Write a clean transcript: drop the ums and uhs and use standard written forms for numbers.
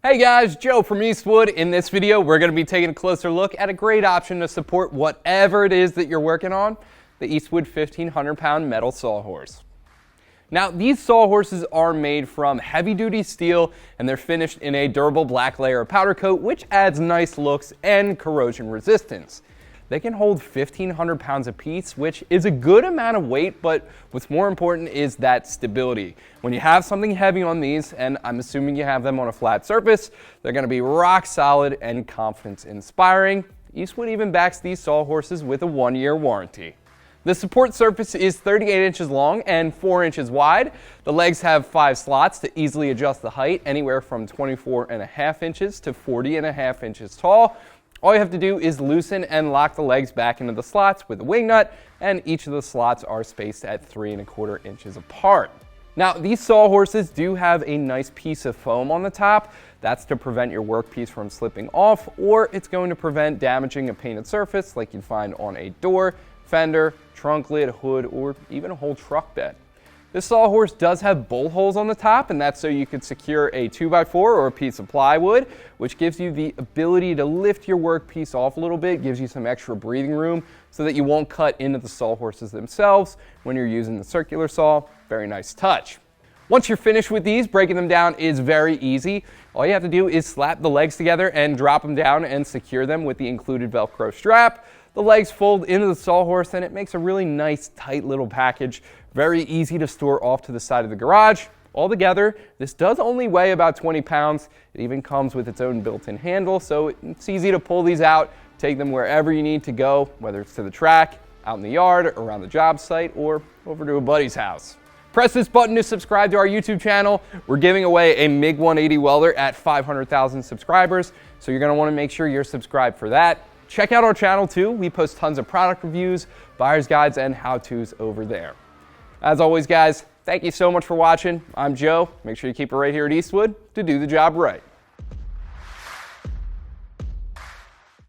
Hey guys, Joe from Eastwood. In this video, we're going to be taking a closer look at a great option to support whatever it is that you're working on, the Eastwood 1,500-pound metal sawhorse. Now, these sawhorses are made from heavy-duty steel, and they're finished in a durable black layer of powder coat, which adds nice looks and corrosion resistance. They can hold 1,500 pounds apiece, which is a good amount of weight, but what's more important is that stability. When you have something heavy on these, and I'm assuming you have them on a flat surface, they're going to be rock solid and confidence-inspiring. Eastwood even backs these sawhorses with a 1-year warranty. The support surface is 38 inches long and 4 inches wide. The legs have 5 slots to easily adjust the height, anywhere from 24.5 inches to 40.5 inches tall. All you have to do is loosen and lock the legs back into the slots with a wing nut, and each of the slots are spaced at 3¼ inches apart. Now, these sawhorses do have a nice piece of foam on the top. That's to prevent your workpiece from slipping off, or it's going to prevent damaging a painted surface like you'd find on a door, fender, trunk lid, hood, or even a whole truck bed. This sawhorse does have bolt holes on the top, and that's so you could secure a 2x4 or a piece of plywood, which gives you the ability to lift your workpiece off a little bit, gives you some extra breathing room so that you won't cut into the sawhorses themselves when you're using the circular saw. Very nice touch. Once you're finished with these, breaking them down is very easy. All you have to do is slap the legs together and drop them down and secure them with the included Velcro strap. The legs fold into the sawhorse, and it makes a really nice, tight little package. Very easy to store off to the side of the garage. Altogether, this does only weigh about 20 pounds. It even comes with its own built-in handle, so it's easy to pull these out, take them wherever you need to go, whether it's to the track, out in the yard, around the job site, or over to a buddy's house. Press this button to subscribe to our YouTube channel. We're giving away a MiG 180 welder at 500,000 subscribers, so you're going to want to make sure you're subscribed for that. Check out our channel too. We post tons of product reviews, buyer's guides, and how-tos over there. As always, guys, thank you so much for watching. I'm Joe. Make sure you keep it right here at Eastwood to do the job right.